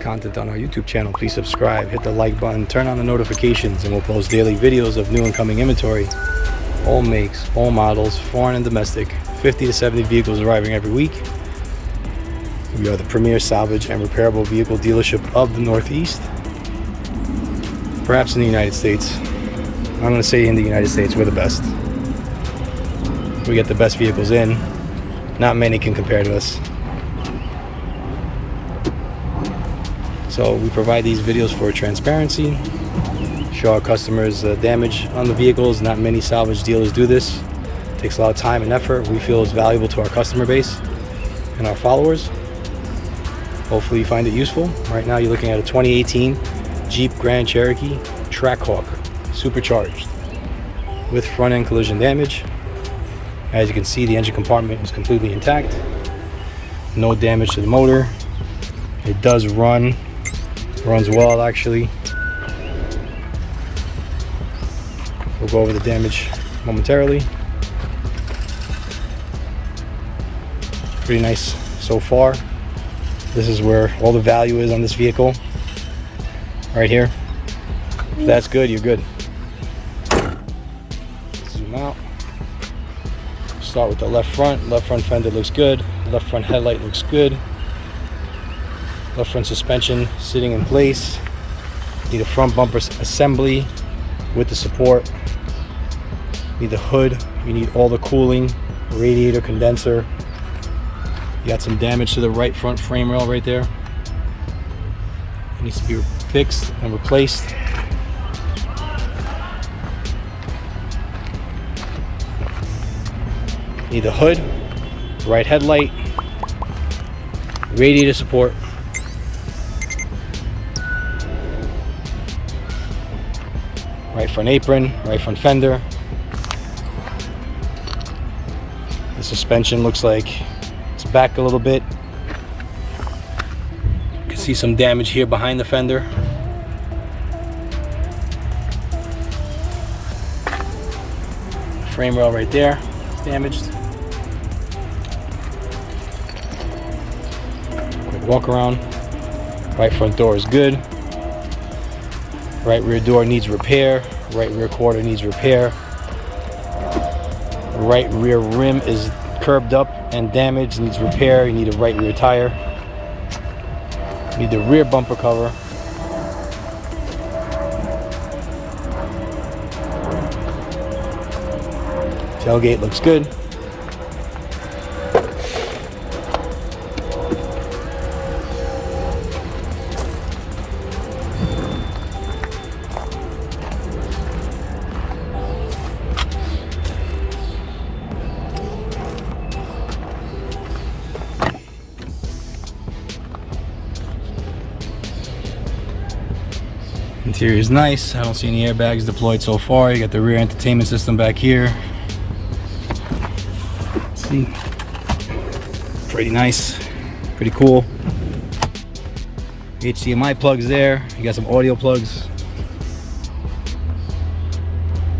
content on our YouTube channel, please subscribe, hit the like button, turn on the notifications, and we'll post daily videos of new and coming inventory. All makes, all models, foreign and domestic, 50 to 70 vehicles arriving every week. We are the premier salvage and repairable vehicle dealership of the Northeast, perhaps in the United States. I'm going to say in the United States, we're the best. We get the best vehicles in. Not many can compare to us. So we provide these videos for transparency, show our customers damage on the vehicles. Not many salvage dealers do this. It takes a lot of time and effort. We feel it's valuable to our customer base and our followers. Hopefully you find it useful. Right now you're looking at a 2018 Jeep Grand Cherokee Trackhawk, supercharged, with front end collision damage. As you can see, the engine compartment is completely intact. No damage to the motor. It does run, runs well actually. We'll go over the damage momentarily. Pretty nice so far. This is where all the value is on this vehicle, right here. If that's good, you're good. Zoom out. Start with the left front. Left front fender looks good. Left front headlight looks good. Left front suspension sitting in place. Need a front bumper assembly with the support. Need the hood. You need all the cooling, radiator, condenser. You got some damage to the right front frame rail right there. It needs to be fixed and replaced. Need the hood, right headlight, radiator support. Right front apron, right front fender. The suspension looks like it's back a little bit. You can see some damage here behind the fender. Frame rail right there, damaged. Quick walk around. Right front door is good. Right rear door needs repair. Right rear quarter needs repair. Right rear rim is curbed up and damaged, needs repair. You need a right rear tire. You need the rear bumper cover. Tailgate looks good. Interior is nice. I don't see any airbags deployed so far. You got the rear entertainment system back here. See, pretty nice, pretty cool. HDMI plugs there. You got some audio plugs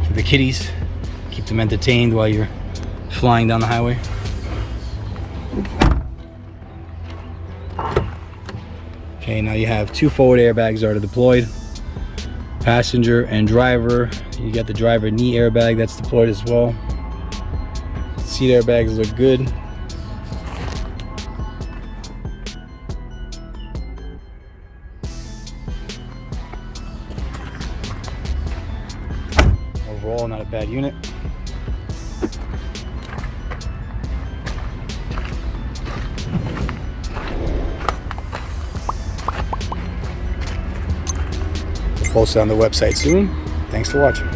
for the kiddies. Keep them entertained while you're flying down the highway. Okay, now you have two forward airbags already deployed. Passenger and driver. You got the driver knee airbag that's deployed as well. Seat airbags look good. Overall, not a bad unit. We'll post it on the website soon. Thanks for watching.